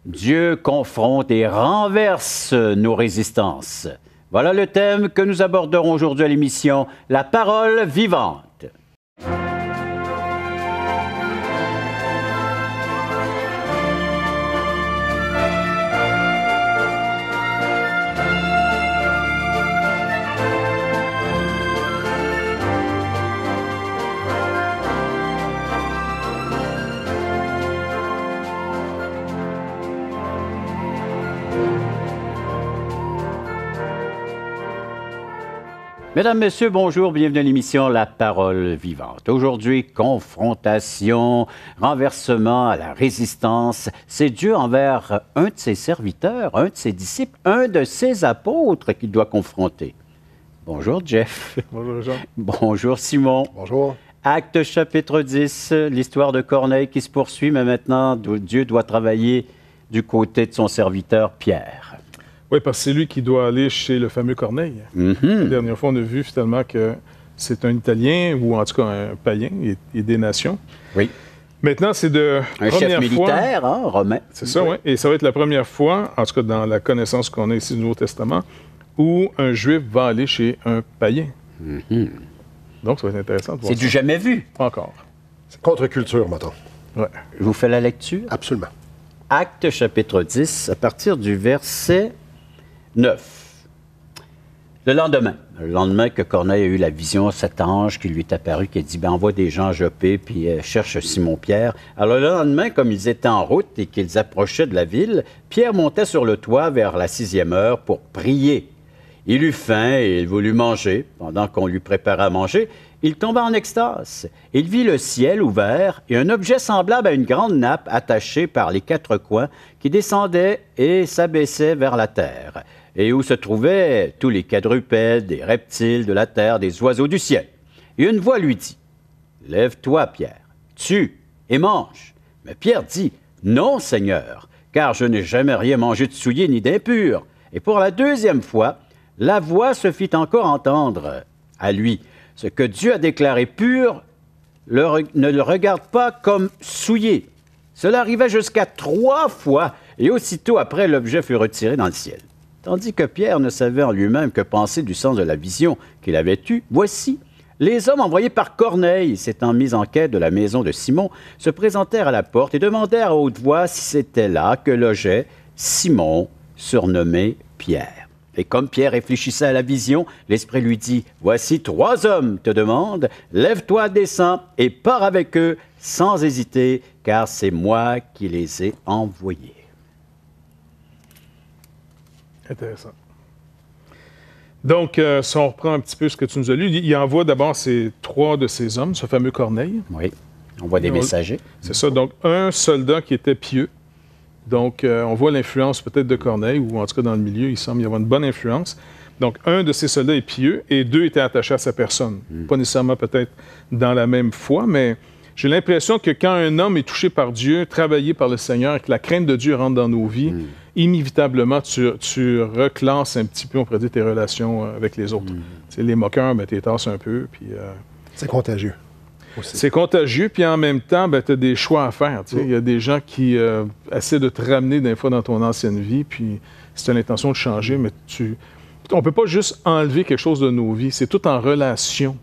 Dieu confronte et renverse nos résistances. Voilà le thème que nous aborderons aujourd'hui à l'émission La parole vivante. Mesdames, Messieurs, bonjour, bienvenue à l'émission La Parole vivante. Aujourd'hui, confrontation, renversement à la résistance. C'est Dieu envers un de ses serviteurs, un de ses disciples, un de ses apôtres qu'il doit confronter. Bonjour, Jeff. Bonjour, Jean. Bonjour, Simon. Bonjour. Acte chapitre 10, l'histoire de Corneille qui se poursuit, mais maintenant, Dieu doit travailler du côté de son serviteur Pierre. Oui, parce que c'est lui qui doit aller chez le fameux Corneille. La dernière fois, on a vu finalement que c'est un Italien, ou en tout cas un païen, et des nations. Oui. Maintenant, c'est de un première chef militaire, fois, hein, romain. C'est ça, oui. Et ça va être la première fois, en tout cas dans la connaissance qu'on a ici du Nouveau Testament, où un Juif va aller chez un païen. Donc, ça va être intéressant de voir C'est ça. du jamais vu. Pas encore. C'est contre-culture, mettons. Ouais. Je vous fais la lecture. Absolument. Acte chapitre 10, à partir du verset 9. Le lendemain que Corneille a eu la vision, cet ange qui lui est apparu, qui a dit, envoie des gens à Joppé, puis cherche Simon-Pierre. Alors le lendemain, comme ils étaient en route et qu'ils approchaient de la ville, Pierre montait sur le toit vers la 6e heure pour prier. Il eut faim et il voulut manger. Pendant qu'on lui préparait à manger, il tomba en extase. Il vit le ciel ouvert et un objet semblable à une grande nappe attachée par les 4 coins qui descendait et s'abaissait vers la terre, et où se trouvaient tous les quadrupèdes, des reptiles de la terre, des oiseaux du ciel. Et une voix lui dit, « Lève-toi, Pierre, tue et mange. » Mais Pierre dit, « Non, Seigneur, car je n'ai jamais rien mangé de souillé ni d'impur. » Et pour la 2e fois, la voix se fit encore entendre à lui. « Ce que Dieu a déclaré pur, ne le regarde pas comme souillé. » Cela arrivait jusqu'à 3 fois, et aussitôt après, l'objet fut retiré dans le ciel. Tandis que Pierre ne savait en lui-même que penser du sens de la vision qu'il avait eue, voici, les hommes envoyés par Corneille, s'étant mis en quête de la maison de Simon, se présentèrent à la porte et demandèrent à haute voix si c'était là que logeait Simon, surnommé Pierre. Et comme Pierre réfléchissait à la vision, l'Esprit lui dit, « Voici 3 hommes te demandent, lève-toi, descends et pars avec eux sans hésiter, car c'est moi qui les ai envoyés. » Intéressant. Donc, si on reprend un petit peu ce que tu nous as lu, il envoie d'abord 3 de ces hommes, ce fameux Corneille. Oui, on voit des messagers. C'est ça. Donc, un soldat qui était pieux. Donc, on voit l'influence peut-être de Corneille, ou en tout cas dans le milieu, il semble y avoir une bonne influence. Donc, un de ces soldats est pieux et 2 étaient attachés à sa personne. Pas nécessairement peut-être dans la même foi, mais j'ai l'impression que quand un homme est touché par Dieu, travaillé par le Seigneur, et que la crainte de Dieu rentre dans nos vies, inévitablement, tu reclasses un petit peu, on pourrait dire, tes relations avec les autres. Les moqueurs, ben, tu tasses un peu, puis... C'est contagieux. C'est contagieux, puis en même temps, ben, tu as des choix à faire. Il y a des gens qui essaient de te ramener des fois dans ton ancienne vie, puis si tu as l'intention de changer, mais on ne peut pas juste enlever quelque chose de nos vies. C'est tout en relation.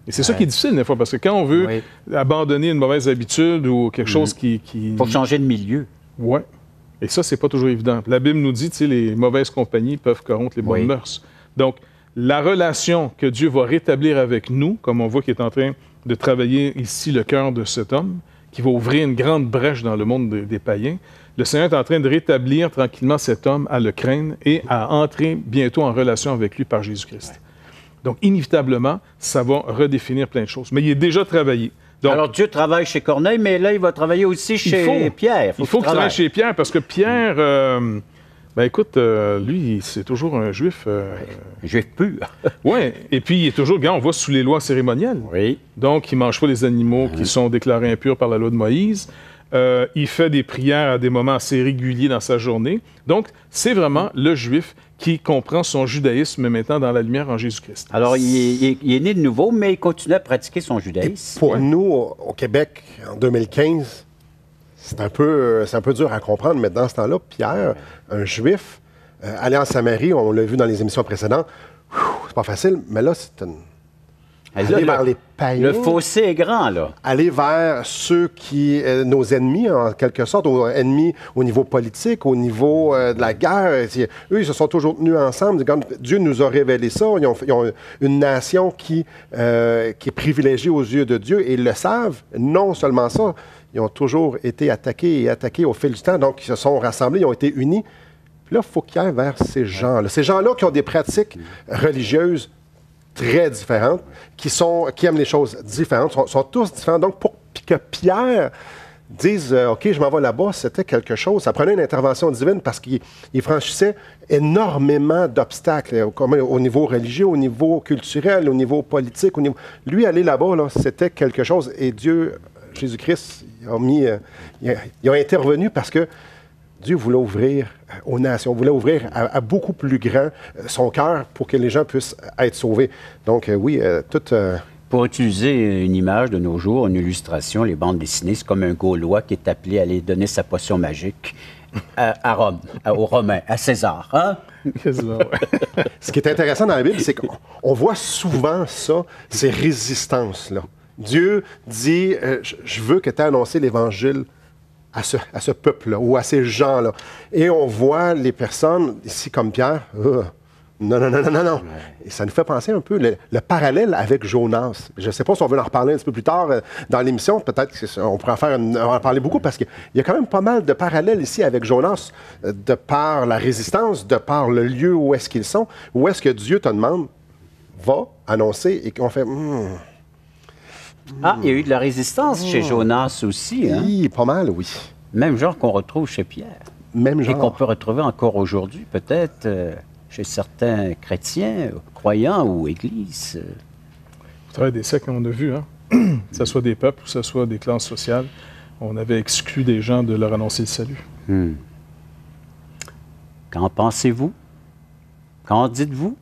Et c'est ça qui est difficile des fois, parce que quand on veut abandonner une mauvaise habitude ou quelque chose qui... Faut changer de milieu. Oui. Et ça, c'est pas toujours évident. La Bible nous dit, les mauvaises compagnies peuvent corrompre les bonnes mœurs. Donc, la relation que Dieu va rétablir avec nous, comme on voit qu'il est en train de travailler ici le cœur de cet homme, qui va ouvrir une grande brèche dans le monde des païens, le Seigneur est en train de rétablir tranquillement cet homme à le craindre et à entrer bientôt en relation avec lui par Jésus-Christ. Donc, inévitablement, ça va redéfinir plein de choses. Mais il est déjà travaillé. Donc, alors, Dieu travaille chez Corneille, mais là, il va travailler aussi chez Pierre. Il faut qu'il travaille chez Pierre, parce que Pierre, ben écoute, lui, c'est toujours un Juif... Un Juif pur. Oui, et puis il est toujours, on voit sous les lois cérémonielles. Oui. Donc, il ne mange pas les animaux qui sont déclarés impurs par la loi de Moïse. Il fait des prières à des moments assez réguliers dans sa journée. Donc, c'est vraiment le Juif qui comprend son judaïsme maintenant dans la lumière en Jésus-Christ. Alors, il est né de nouveau, mais il continue à pratiquer son judaïsme. Pour nous, au Québec, en 2015, C'est un peu dur à comprendre, mais dans ce temps-là, Pierre, un Juif, aller en Samarie, on l'a vu dans les émissions précédentes, c'est pas facile, mais là, c'est une... Aller vers les païens. Le fossé est grand, là. Aller vers ceux qui, nos ennemis, en quelque sorte, aux ennemis au niveau politique, au niveau de la guerre. Eux, ils se sont toujours tenus ensemble. Quand Dieu nous a révélé ça. Ils ont une nation qui est privilégiée aux yeux de Dieu et ils le savent. Non seulement ça, ils ont toujours été attaqués au fil du temps. Donc, ils se sont rassemblés, ils ont été unis. Puis là, il faut qu'ils aillent vers ces gens-là. Ces gens-là qui ont des pratiques religieuses très différentes, qui aiment les choses différentes, sont tous différents. Donc, pour que Pierre dise « OK, je m'en vais là-bas », c'était quelque chose. Ça prenait une intervention divine parce qu'il franchissait énormément d'obstacles, au niveau religieux, au niveau culturel, au niveau politique. Lui, aller là-bas, là, c'était quelque chose. Et Dieu, Jésus-Christ, il a intervenu parce que Dieu voulait ouvrir aux nations, voulait ouvrir à beaucoup plus grand son cœur pour que les gens puissent être sauvés. Donc, oui, tout... Pour utiliser une image de nos jours, une illustration, les bandes dessinées, c'est comme un Gaulois qui est appelé à aller donner sa potion magique à Rome, aux Romains, à César. Hein? Ce qui est intéressant dans la Bible, c'est qu'on voit souvent ça, ces résistances-là. Dieu dit, je veux que tu aies annoncé l'Évangile à ce peuple-là ou à ces gens-là. Et on voit les personnes, ici comme Pierre, non. Et ça nous fait penser un peu le parallèle avec Jonas. Je ne sais pas si on veut en reparler un petit peu plus tard dans l'émission. Peut-être qu'on pourrait en parler beaucoup parce qu'il y a quand même pas mal de parallèles ici avec Jonas, de par la résistance, de par le lieu où est-ce qu'ils sont, où est-ce que Dieu te demande, va annoncer et qu'on fait... Ah, il y a eu de la résistance chez Jonas aussi. Hein? Oui, pas mal, oui. Même genre qu'on retrouve chez Pierre. Même genre. Et qu'on peut retrouver encore aujourd'hui, peut-être, chez certains chrétiens, croyants ou églises. Au travers des siècles, on a vu, hein? Que ce soit des peuples, que ce soit des classes sociales, on avait exclu des gens de leur annoncer le salut. Qu'en pensez-vous? Qu'en dites-vous?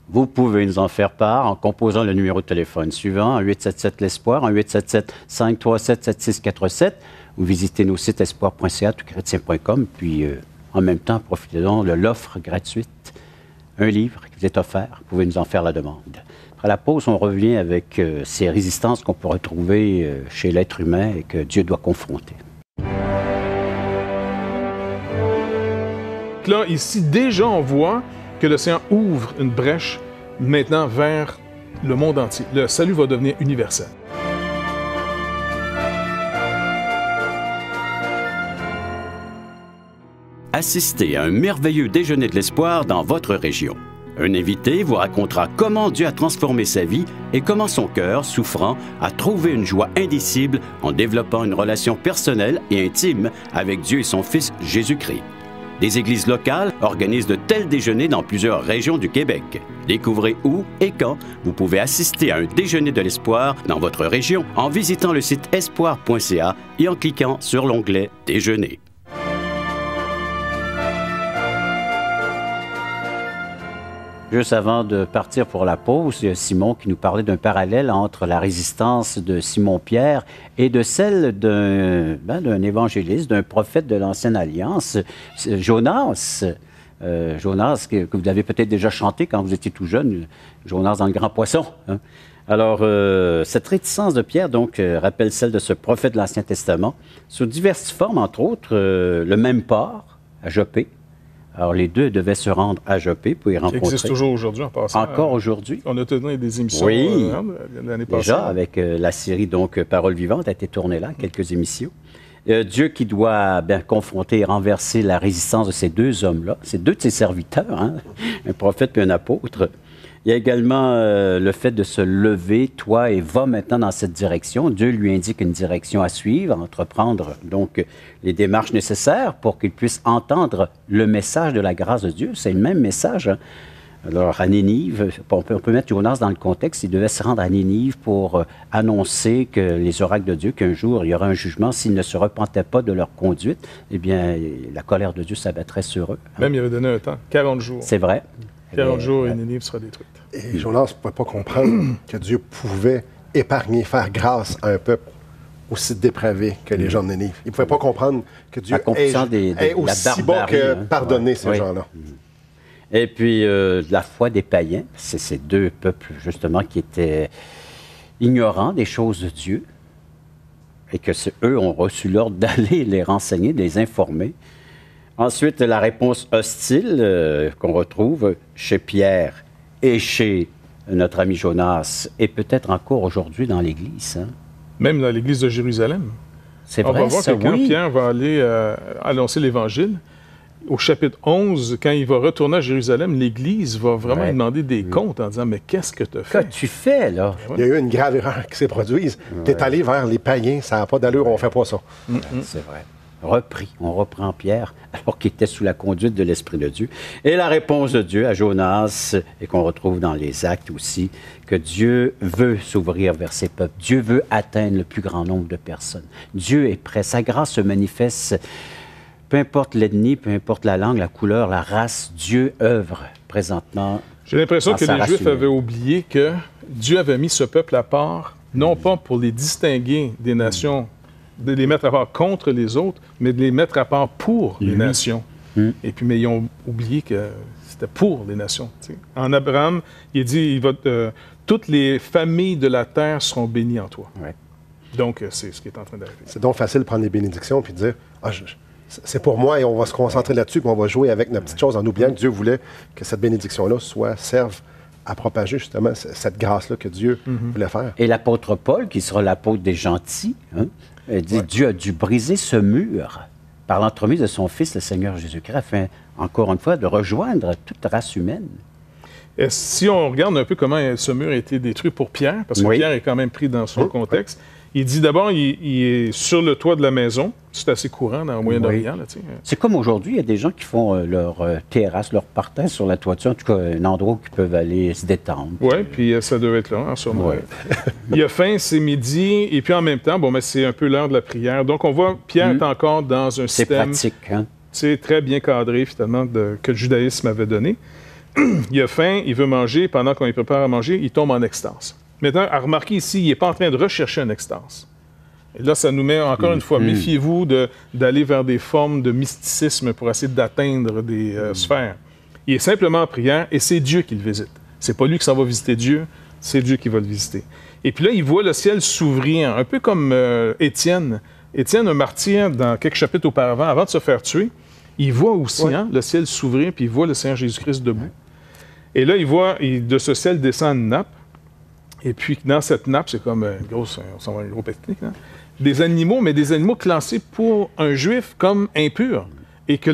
Vous pouvez nous en faire part en composant le numéro de téléphone suivant, en 877-l'Espoir, en 877-537-7647, ou visitez nos sites espoir.ca, touchrétien.com, puis en même temps, profitez-en de l'offre gratuite, un livre qui vous est offert, vous pouvez nous en faire la demande. Après la pause, on revient avec ces résistances qu'on peut retrouver chez l'être humain et que Dieu doit confronter. Là, ici, déjà, on voit que l'océan ouvre une brèche maintenant vers le monde entier. Le salut va devenir universel. Assistez à un merveilleux déjeuner de l'espoir dans votre région. Un invité vous racontera comment Dieu a transformé sa vie et comment son cœur, souffrant, a trouvé une joie indicible en développant une relation personnelle et intime avec Dieu et son Fils Jésus-Christ. Des églises locales organisent de tels déjeuners dans plusieurs régions du Québec. Découvrez où et quand vous pouvez assister à un déjeuner de l'espoir dans votre région en visitant le site espoir.ca et en cliquant sur l'onglet « Déjeuner ». Juste avant de partir pour la pause, il y a Simon qui nous parlait d'un parallèle entre la résistance de Simon-Pierre et de celle d'un évangéliste, d'un prophète de l'Ancienne Alliance, Jonas. Jonas, que vous avez peut-être déjà chanté quand vous étiez tout jeune, Jonas dans le grand poisson. Hein? Alors, cette réticence de Pierre, donc, rappelle celle de ce prophète de l'Ancien Testament, sous diverses formes, entre autres, le même port, à Joppé. Alors, les deux devaient se rendre à Joppé pour y rencontrer. Qui existe toujours aujourd'hui en passant. Encore aujourd'hui. On a tenu des émissions l'année passée. Déjà, avec la série, donc, Paroles vivantes, a été tournée là, quelques émissions. Dieu qui doit confronter et renverser la résistance de ces deux hommes-là, ces deux de ses serviteurs, hein, un prophète et un apôtre. Il y a également le fait de se lever, toi, et va maintenant dans cette direction. Dieu lui indique une direction à suivre, entreprendre donc les démarches nécessaires pour qu'il puisse entendre le message de la grâce de Dieu. C'est le même message. Hein. Alors, à Nénive, on peut mettre Jonas dans le contexte, il devait se rendre à Nénive pour annoncer que les oracles de Dieu, qu'un jour, il y aura un jugement. S'ils ne se repentaient pas de leur conduite, eh bien, la colère de Dieu s'abattrait sur eux. Hein. Même, il avait donné un temps, 40 jours. C'est vrai. 40 jours et Nénive sera détruite. Et Jonas ne pouvait pas comprendre que Dieu pouvait épargner, faire grâce à un peuple aussi dépravés que les gens de Nénive. Ils ne pouvaient pas comprendre que Dieu est aussi bon que pardonner ces gens-là. Et puis, la foi des païens, c'est ces deux peuples, justement, qui étaient ignorants des choses de Dieu et que eux ont reçu l'ordre d'aller les renseigner, de les informer. Ensuite, la réponse hostile qu'on retrouve chez Pierre et chez notre ami Jonas, et peut-être encore aujourd'hui dans l'Église. Hein? Même dans l'Église de Jérusalem. C'est vrai, on va voir ça, que quand Pierre va aller annoncer l'Évangile, au chapitre 11, quand il va retourner à Jérusalem, l'Église va vraiment lui demander des comptes en disant « Mais qu'est-ce que tu as fait? » Tu fais, là? Il y a eu une grave erreur qui s'est produite. Tu es allé vers les païens, ça n'a pas d'allure, on ne fait pas ça. C'est vrai. On reprend Pierre, alors qu'il était sous la conduite de l'Esprit de Dieu. Et la réponse de Dieu à Jonas, et qu'on retrouve dans les Actes aussi, que Dieu veut s'ouvrir vers ses peuples. Dieu veut atteindre le plus grand nombre de personnes. Dieu est prêt. Sa grâce se manifeste, peu importe l'ethnie, peu importe la langue, la couleur, la race, Dieu œuvre présentement. J'ai l'impression que les Juifs avaient oublié que Dieu avait mis ce peuple à part, non pas pour les distinguer des nations, de les mettre à part contre les autres, mais de les mettre à part pour les nations. Et puis, mais ils ont oublié que c'était pour les nations. T'sais. En Abraham, il dit, toutes les familles de la terre seront bénies en toi. Ouais. Donc, c'est ce qui est en train d'arriver. C'est donc facile de prendre les bénédictions puis de dire, c'est pour moi et on va se concentrer là-dessus, puis on va jouer avec notre petite chose en oubliant que Dieu voulait que cette bénédiction-là serve à propager justement cette grâce-là que Dieu voulait faire. Et l'apôtre Paul, qui sera l'apôtre des gentils, dit Dieu a dû briser ce mur par l'entremise de son Fils, le Seigneur Jésus-Christ, afin, encore une fois, de rejoindre toute race humaine. Et si on regarde un peu comment ce mur a été détruit pour Pierre, parce que Pierre est quand même pris dans son contexte, il dit d'abord, il est sur le toit de la maison. C'est assez courant dans le Moyen-Orient. C'est comme aujourd'hui, il y a des gens qui font leur terrasse, leur parterre sur la toiture, en tout cas un endroit où ils peuvent aller se détendre. Oui, puis ça doit être là, sûrement. Ouais. Il a faim, c'est midi, et puis en même temps, c'est un peu l'heure de la prière. Donc on voit, Pierre est encore dans un système... C'est pratique, hein? C'est très bien cadré, finalement, que le judaïsme avait donné. Il a faim, il veut manger, pendant qu'on lui prépare à manger, il tombe en extase. Maintenant, à remarquer ici, il n'est pas en train de rechercher une extase. Et là, ça nous met encore une fois, méfiez-vous d'aller vers des formes de mysticisme pour essayer d'atteindre des sphères. Il est simplement en prière et c'est Dieu qui le visite. C'est pas lui qui s'en va visiter Dieu, c'est Dieu qui va le visiter. Et puis là, il voit le ciel s'ouvrir, un peu comme Étienne. Étienne, un martyr, dans quelques chapitres auparavant, avant de se faire tuer, il voit aussi le ciel s'ouvrir, puis il voit le Seigneur Jésus-Christ debout. Et là, il voit, de ce ciel descend une nappe. Et puis, dans cette nappe, c'est comme on s'en va un gros pique-nique, hein? Des animaux, mais des animaux classés pour un juif comme impurs. Et que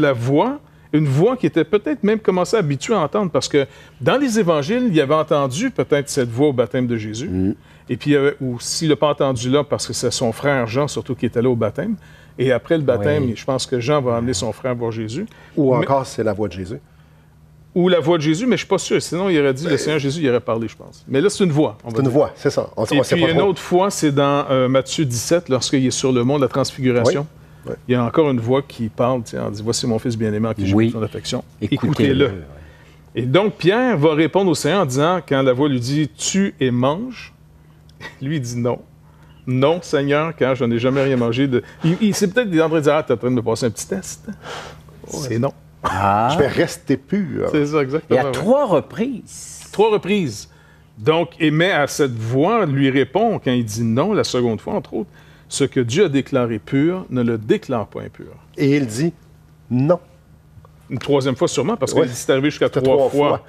une voix qui était peut-être même commencé à habituer à entendre, parce que dans les évangiles, il avait entendu peut-être cette voix au baptême de Jésus. Et puis, ou s'il n'a pas entendu là, parce que c'est son frère Jean, surtout, qui était là au baptême. Et après le baptême, je pense que Jean va amener son frère voir Jésus. Ou encore, c'est la voix de Jésus. Ou la voix de Jésus, mais je ne suis pas sûr. Sinon, il aurait dit, le Seigneur Jésus, il aurait parlé, je pense. Mais là, c'est une voix. C'est une voix, c'est ça. Et puis, une autre fois, c'est dans Matthieu 17, lorsqu'il est sur le mont de la Transfiguration. Oui. Il y a encore une voix qui parle, on dit, voici mon fils bien-aimé en qui j'ai mis son affection. Écoutez-le. Et donc, Pierre va répondre au Seigneur en disant, quand la voix lui dit, tue et mange, lui, il dit non. Non, Seigneur, car je n'ai jamais rien mangé de... C'est peut-être en train de dire, tu es en train de me passer un petit test. C'est non. Je vais rester pur. C'est ça, exactement. Et à 3 reprises. 3 reprises. Donc, mais à cette voix, lui répond, quand il dit non, la seconde fois, entre autres, ce que Dieu a déclaré pur ne le déclare pas impur. Et il dit non. Une 3e fois sûrement, parce que c'est arrivé jusqu'à 3 fois.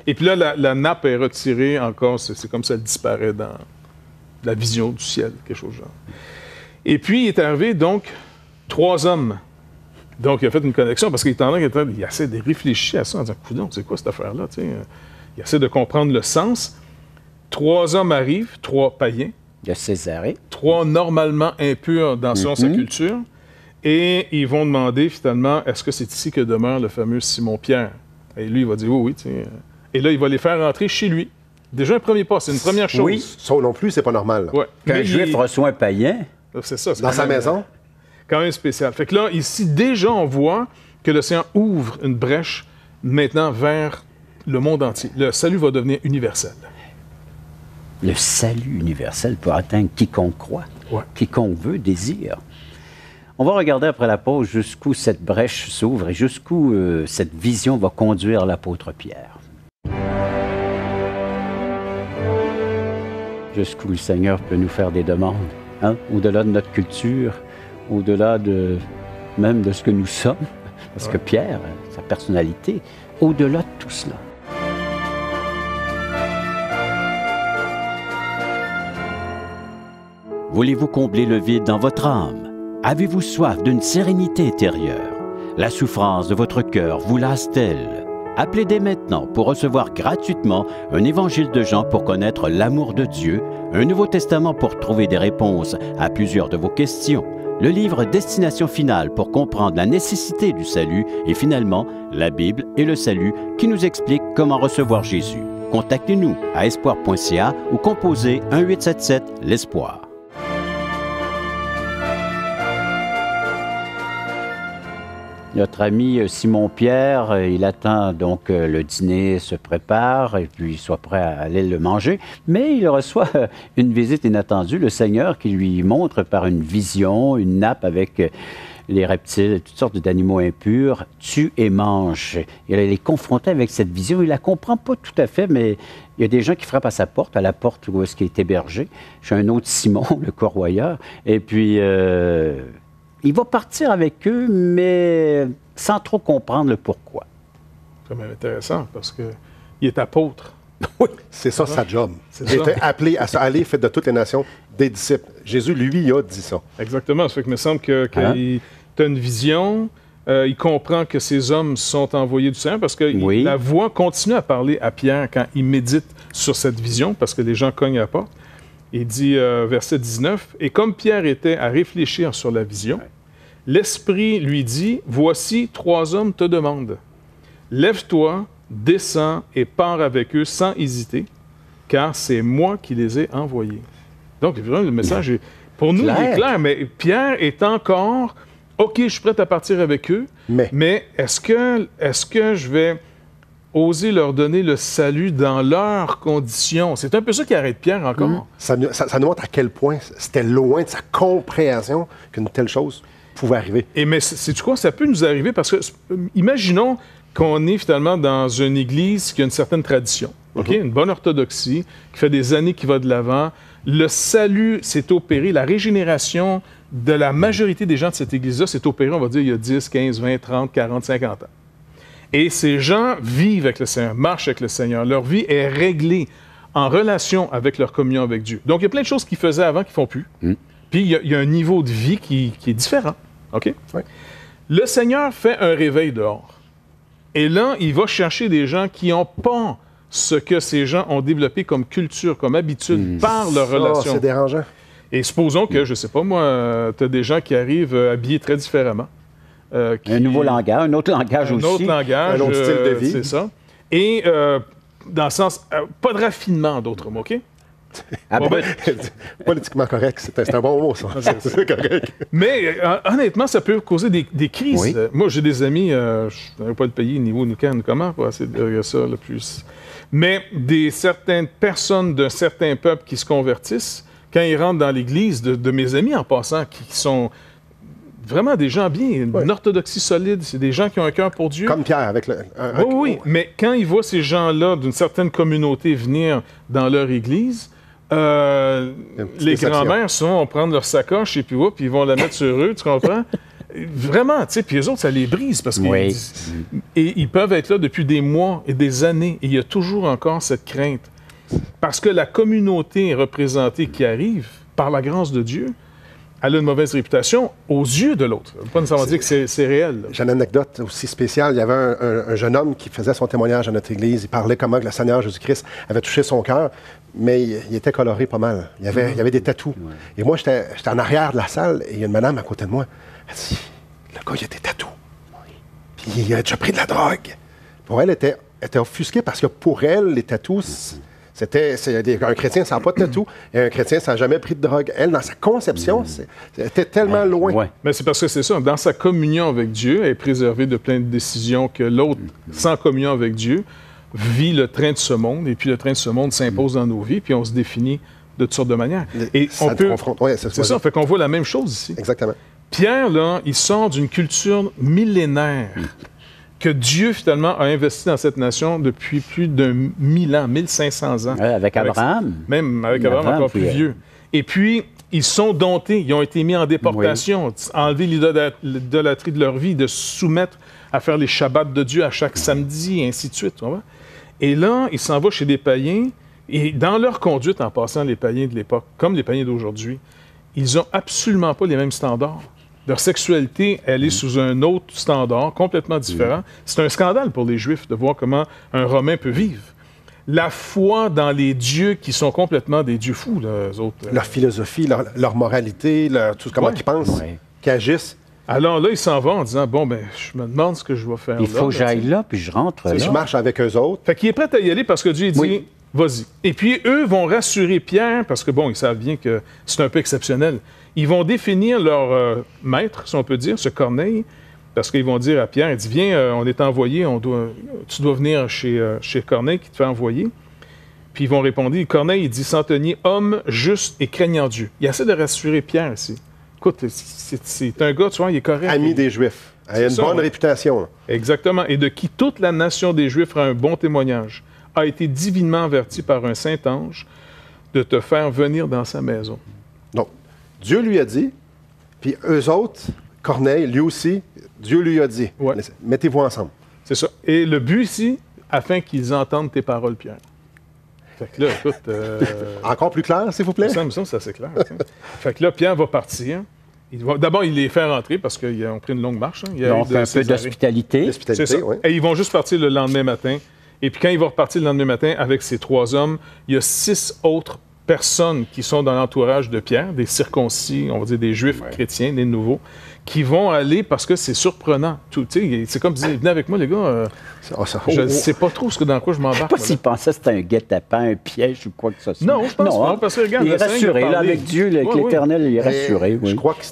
Et puis là, la nappe est retirée encore, c'est comme ça, elle disparaît dans la vision du ciel, quelque chose de genre. Et puis, il est arrivé, donc, 3 hommes. Donc, il a fait une connexion, parce qu'il est en train il essaie de réfléchir à ça, en disant, coudonc, c'est quoi cette affaire-là? T'sais? Il essaie de comprendre le sens. 3 hommes arrivent, 3 païens. De Césarée. 3 normalement impurs dans sa culture. Et ils vont demander, finalement, est-ce que c'est ici que demeure le fameux Simon-Pierre? Et lui, il va dire, oui. Et là, il va les faire rentrer chez lui. Déjà un premier pas, c'est une première chose. Oui, ça non plus, c'est pas normal. Ouais. Qu'un juif reçoit un païen. C'est ça. Dans sa maison. Quand même spécial. Fait que là, ici, déjà, on voit que le Seigneur ouvre une brèche maintenant vers le monde entier. Le salut va devenir universel. le salut universel pour atteindre quiconque croit, quiconque veut, désire. On va regarder après la pause jusqu'où cette brèche s'ouvre et jusqu'où cette vision va conduire l'apôtre Pierre. Jusqu'où le Seigneur peut nous faire des demandes, hein? Au-delà de notre culture, au-delà même de ce que nous sommes, parce que Pierre, sa personnalité, au-delà de tout cela. Voulez-vous combler le vide dans votre âme? Avez-vous soif d'une sérénité intérieure? La souffrance de votre cœur vous lasse-t-elle? Appelez dès maintenant pour recevoir gratuitement un évangile de Jean pour connaître l'amour de Dieu, un Nouveau Testament pour trouver des réponses à plusieurs de vos questions, le livre Destination finale pour comprendre la nécessité du salut et finalement la Bible et le salut qui nous explique comment recevoir Jésus. Contactez-nous à espoir.ca ou composez 1-877-l'Espoir. Notre ami Simon-Pierre, il attend donc le dîner se prépare et puis il soit prêt à aller le manger. Mais il reçoit une visite inattendue, le Seigneur qui lui montre par une vision, une nappe avec les reptiles, toutes sortes d'animaux impurs, tue et mange. Il est confronté avec cette vision, il ne la comprend pas tout à fait, mais il y a des gens qui frappent à sa porte, à la porte où est-ce qu'il est hébergé. Chez un autre Simon, le corroyeur. Et puis... il va partir avec eux, mais sans trop comprendre le pourquoi. C'est quand même intéressant, parce qu'il est apôtre. Oui, c'est ça sa job. Il était appelé à aller, faites de toutes les nations des disciples. Jésus, lui, a dit ça. Exactement. Ça fait que me semble qu'il a une vision, il comprend que ces hommes sont envoyés du Seigneur, parce que la voix continue à parler à Pierre quand il médite sur cette vision, parce que les gens cognent à la porte. Il dit, verset 19, « Et comme Pierre était à réfléchir sur la vision, l'Esprit lui dit, « Voici 3 hommes te demandent. Lève-toi, descends et pars avec eux sans hésiter, car c'est moi qui les ai envoyés. » Donc, le message, pour nous, il est clair, mais Pierre est encore, « OK, je suis prêt à partir avec eux, mais est-ce que je vais... oser leur donner le salut dans leurs conditions. » C'est un peu ça qui arrête Pierre encore. Ça nous montre à quel point c'était loin de sa compréhension qu'une telle chose pouvait arriver. Mais sais-tu quoi? Ça peut nous arriver parce que, imaginons qu'on est finalement dans une église qui a une certaine tradition, une bonne orthodoxie, qui fait des années qu'il va de l'avant. Le salut s'est opéré, la régénération de la majorité des gens de cette église-là s'est opérée, on va dire, il y a 10, 15, 20, 30, 40, 50 ans. Et ces gens vivent avec le Seigneur, marchent avec le Seigneur. Leur vie est réglée en relation avec leur communion avec Dieu. Donc, il y a plein de choses qu'ils faisaient avant qu'ils ne font plus. Puis, il y a un niveau de vie qui est différent. OK? Oui. Le Seigneur fait un réveil dehors. Et là, il va chercher des gens qui n'ont pas ce que ces gens ont développé comme culture, comme habitude, par leur relation. C'est dérangeant. Et supposons que, je ne sais pas, moi, tu as des gens qui arrivent habillés très différemment. Un nouveau langage, un autre langage aussi. Un autre langage, un autre style de vie. C'est ça. Et dans le sens, pas de raffinement, d'autres mots, OK? Politiquement correct, c'est un bon mot, ça. C'est correct. Mais honnêtement, ça peut causer des crises. Oui. Moi, j'ai des amis, je n'avais pas de pays, ni où, ni quand, ni comment, pour essayer de dire ça le plus. Mais certaines personnes d'un certain peuple qui se convertissent, quand ils rentrent dans l'église, de mes amis en passant, qui sont... vraiment des gens bien, une orthodoxie solide, c'est des gens qui ont un cœur pour Dieu. Comme Pierre, avec oui, mais quand ils voient ces gens-là d'une certaine communauté venir dans leur église, les grands-mères, souvent, vont prendre leur sacoche et puis ils vont la mettre sur eux, tu comprends? Vraiment, tu sais, puis eux autres, ça les brise parce qu'ils peuvent être là depuis des mois et des années et il y a toujours encore cette crainte. Parce que la communauté représentée qui arrive, par la grâce de Dieu, elle a une mauvaise réputation aux yeux de l'autre. Pas nécessairement dire que c'est réel. J'ai une anecdote aussi spéciale. Il y avait un jeune homme qui faisait son témoignage à notre église. Il parlait comment que le Seigneur Jésus-Christ avait touché son cœur, mais il était coloré pas mal. Il y avait des tatous. Ouais. Et moi, j'étais en arrière de la salle et il y a une madame à côté de moi. Elle dit, le gars, il a des tatous. Puis il a déjà pris de la drogue. Pour elle, elle était offusquée parce que pour elle, les tatous... un chrétien, ça n'a pas de tatou, et un chrétien, ça n'a jamais pris de drogue. Elle, dans sa conception, c'était tellement loin. Ouais. Mais c'est parce que c'est ça. Dans sa communion avec Dieu, elle est préservée de plein de décisions que l'autre, sans communion avec Dieu, vit le train de ce monde, et puis le train de ce monde s'impose dans nos vies, puis on se définit de toutes sortes de manières. Et ça te confronte. Ouais, c'est ça, fait qu'on voit la même chose ici. Exactement. Pierre, là, il sort d'une culture millénaire que Dieu, finalement, a investi dans cette nation depuis plus de 1000 ans, 1500 ans. Ouais, avec Abraham. Même avec Abraham, encore plus vieux. Et puis, ils sont domptés, ils ont été mis en déportation, enlever l'idolâtrie de leur vie, de se soumettre à faire les Shabbats de Dieu à chaque samedi, et ainsi de suite. Et là, ils s'en vont chez des païens, et dans leur conduite, en passant les païens de l'époque, comme les païens d'aujourd'hui, ils n'ont absolument pas les mêmes standards. Leur sexualité, elle est sous un autre standard, complètement différent. C'est un scandale pour les Juifs de voir comment un Romain peut vivre. La foi dans les dieux qui sont complètement des dieux fous, là, eux autres. Leur philosophie, leur moralité, tout comment ils pensent, qu'ils agissent. Alors là, ils s'en vont en disant, bon, ben, je me demande ce que je vais faire là. Il faut que j'aille là, puis je rentre là. Je marche avec eux autres. Fait qu'il est prêt à y aller parce que Dieu dit, vas-y. Et puis, eux vont rassurer Pierre, parce que, bon, ils savent bien que c'est un peu exceptionnel. Ils vont définir leur maître, si on peut dire, ce Corneille, parce qu'ils vont dire à Pierre, il dit, viens, on est envoyé, tu dois venir chez Corneille qui te fait envoyer. Puis ils vont répondre, Corneille, il dit, centenier, homme juste et craignant Dieu. Il essaie de rassurer Pierre ici. Écoute, c'est un gars, tu vois, il est correct. Ami des Juifs. Il a une bonne réputation. Là. Exactement. Et de qui toute la nation des Juifs fera un bon témoignage, a été divinement averti par un saint ange de te faire venir dans sa maison. Donc, Dieu lui a dit, puis eux autres, Corneille, lui aussi, Dieu lui a dit. Ouais. Mettez-vous ensemble. C'est ça. Et le but ici, afin qu'ils entendent tes paroles, Pierre. Fait que là, écoute... Encore plus clair, s'il vous plaît? Ça me semble, c'est assez clair. Fait que là, Pierre va partir. D'abord, il les fait rentrer parce qu'ils ont pris une longue marche. Hein. Donc, un peu d'hospitalité. C'est ça. Oui. Et ils vont juste partir le lendemain matin. Et puis, quand ils vont repartir le lendemain matin avec ces 3 hommes, il y a 6 autres personnes qui sont dans l'entourage de Pierre, des circoncis, on va dire des Juifs chrétiens, des nouveaux, qui vont aller parce que c'est surprenant. C'est comme dire, venez avec moi, les gars. Je ne sais pas trop dans quoi je m'embarque. Je ne sais pas s'ils pensaient que c'était un guet-apens, un piège ou quoi que ce soit. Non, je pense pas. Parce que, regarde, il est rassuré, là, avec Dieu, avec l'Éternel, il est rassuré. Je crois que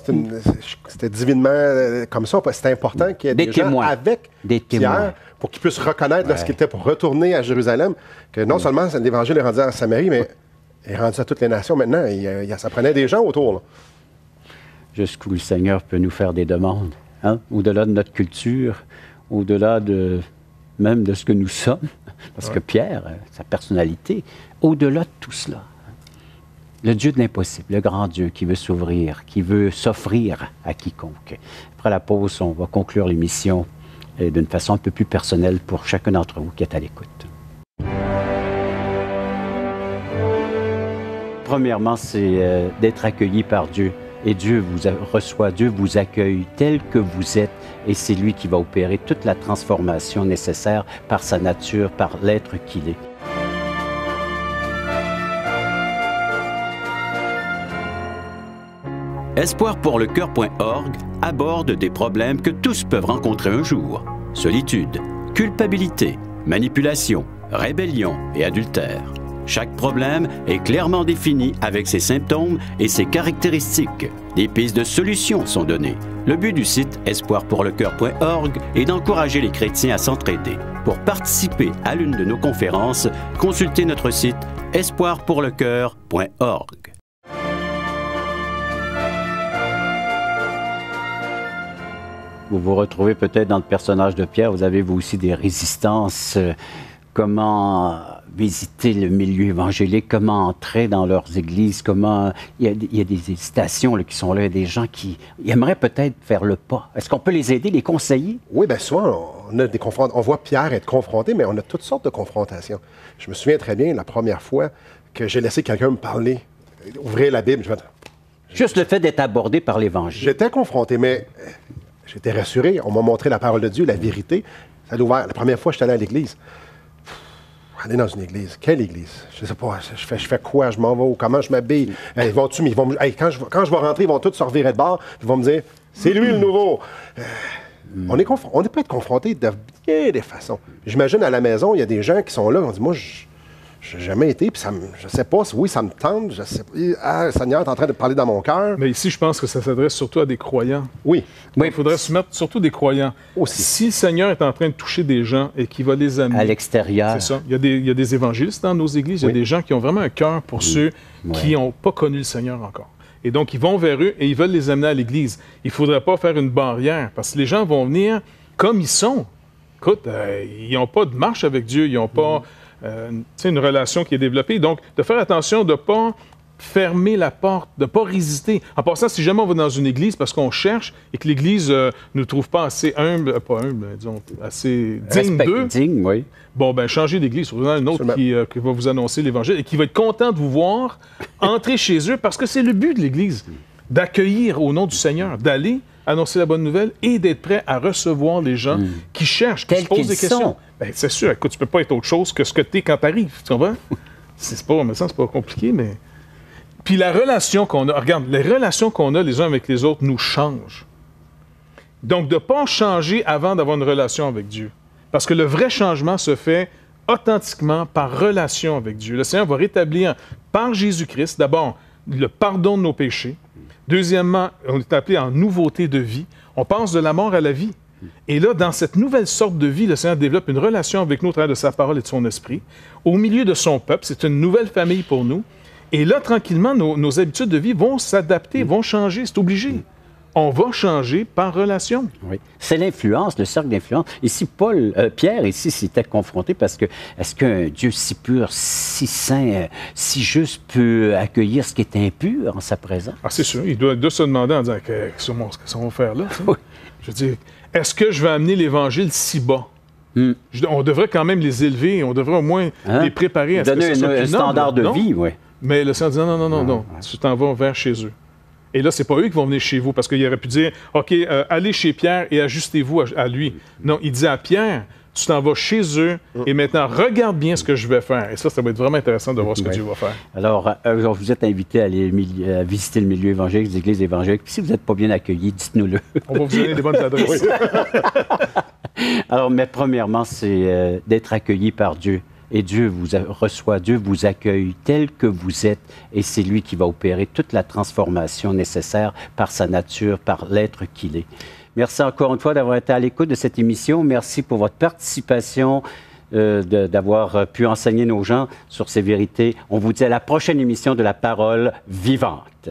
c'était divinement comme ça. C'était important qu'il y ait des gens avec Pierre pour qu'ils puissent reconnaître lorsqu'il était pour retourner à Jérusalem, que non seulement l'Évangile est rendu à Samarie, mais il est rendu à toutes les nations maintenant. Ça prenait des gens autour. Là. Jusqu'où le Seigneur peut nous faire des demandes, hein? Au-delà de notre culture, au-delà même de ce que nous sommes, parce que Pierre, sa personnalité, au-delà de tout cela, le Dieu de l'impossible, le grand Dieu qui veut s'ouvrir, qui veut s'offrir à quiconque. Après la pause, on va conclure l'émission d'une façon un peu plus personnelle pour chacun d'entre vous qui est à l'écoute. Premièrement, c'est d'être accueilli par Dieu. Et Dieu vous reçoit, Dieu vous accueille tel que vous êtes. Et c'est lui qui va opérer toute la transformation nécessaire par sa nature, par l'être qu'il est. Espoirpourlecoeur.org aborde des problèmes que tous peuvent rencontrer un jour. Solitude, culpabilité, manipulation, rébellion et adultère. Chaque problème est clairement défini avec ses symptômes et ses caractéristiques. Des pistes de solutions sont données. Le but du site espoirpourlecoeur.org est d'encourager les chrétiens à s'entraider. Pour participer à l'une de nos conférences, consultez notre site espoirpourlecoeur.org. Vous vous retrouvez peut-être dans le personnage de Pierre. Vous avez vous aussi des résistances. Comment visiter le milieu évangélique, comment entrer dans leurs églises, comment... Il y a des hésitations là, qui sont là, il y a des gens qui aimeraient peut-être faire le pas. Est-ce qu'on peut les aider, les conseiller? Oui, bien souvent, on voit Pierre être confronté, mais on a toutes sortes de confrontations. Je me souviens très bien la première fois que j'ai laissé quelqu'un me parler, ouvrir la Bible. Juste le fait d'être abordé par l'Évangile. J'étais confronté, mais j'étais rassuré. On m'a montré la parole de Dieu, la vérité. Ça a ouvert. La première fois que je suis allé à l'église, aller dans une église. Quelle église? Je ne sais pas. Je fais quoi? Je m'en vais où? Comment je m'habille? Quand je vais rentrer, ils vont tous se revirer de bord. Ils vont me dire, c'est lui le nouveau. On peut être confronté de bien des façons. J'imagine à la maison, il y a des gens qui sont là. On dit, moi, je Je n'ai jamais été, puis je ne sais pas, oui, ça me tente, je sais pas. Ah, le Seigneur est en train de parler dans mon cœur. Mais ici, je pense que ça s'adresse surtout à des croyants. Oui. Il faudrait se mettre surtout des croyants. Aussi. Si le Seigneur est en train de toucher des gens et qu'il va les amener... À l'extérieur. C'est ça. Il y a des évangélistes dans nos églises, il y a des gens qui ont vraiment un cœur pour ceux qui n'ont pas connu le Seigneur encore. Et donc, ils vont vers eux et ils veulent les amener à l'Église. Il ne faudrait pas faire une barrière, parce que les gens vont venir comme ils sont. Écoute, ils n'ont pas de marche avec Dieu, ils n'ont pas une relation qui est développée. Donc, de faire attention de ne pas fermer la porte, de ne pas résister. En passant, si jamais on va dans une église parce qu'on cherche et que l'église ne nous trouve pas assez humble, pas humble, disons, assez digne d'eux, digne, oui. Bon, ben changez d'église. Vous en avez un autre qui va vous annoncer l'Évangile et qui va être content de vous voir entrer chez eux parce que c'est le but de l'Église, d'accueillir au nom du Seigneur, d'aller annoncer la bonne nouvelle et d'être prêt à recevoir les gens qui cherchent, qui se posent des questions. Ben, c'est sûr, écoute, tu peux pas être autre chose que ce que tu es quand tu arrives, tu comprends? C'est pas compliqué, mais... Puis la relation qu'on a, regarde, les relations qu'on a les uns avec les autres nous changent. Donc, de ne pas changer avant d'avoir une relation avec Dieu. Parce que le vrai changement se fait authentiquement par relation avec Dieu. Le Seigneur va rétablir par Jésus-Christ, d'abord, le pardon de nos péchés. Deuxièmement, on est appelé en nouveauté de vie. On passe de la mort à la vie. Et là, dans cette nouvelle sorte de vie, le Seigneur développe une relation avec nous au travers de sa parole et de son esprit. Au milieu de son peuple, c'est une nouvelle famille pour nous. Et là, tranquillement, nos habitudes de vie vont s'adapter, vont changer, c'est obligé. On va changer par relation. Oui. C'est l'influence, le cercle d'influence. Ici, Pierre, ici, s'était confronté parce que est-ce qu'un Dieu si pur, si saint, si juste peut accueillir ce qui est impur en sa présence? Ah, c'est sûr. Il doit se demander en disant qu'est-ce qu'on va faire là? Oui. Je veux dire, est-ce que je vais amener l'Évangile si bas? On devrait quand même les élever, on devrait au moins les préparer à ce que ce soit un standard de vie, oui. Mais le Seigneur dit non, tu t'en vas vers chez eux. Et là, c'est pas eux qui vont venir chez vous, parce qu'il aurait pu dire, OK, allez chez Pierre et ajustez-vous à lui. Non, il dit à Pierre, tu t'en vas chez eux et maintenant, regarde bien ce que je vais faire. Et ça va être vraiment intéressant de voir ce que Dieu va faire. Alors, vous êtes invité à aller visiter le milieu évangélique, les églises évangéliques. Puis si vous n'êtes pas bien accueillis, dites-nous-le. On va vous donner des bonnes adresses. Alors, mais premièrement, c'est d'être accueilli par Dieu. Et Dieu vous reçoit, Dieu vous accueille tel que vous êtes, et c'est lui qui va opérer toute la transformation nécessaire par sa nature, par l'être qu'il est. Merci encore une fois d'avoir été à l'écoute de cette émission. Merci pour votre participation, d'avoir pu enseigner nos gens sur ces vérités. On vous dit à la prochaine émission de La Parole vivante.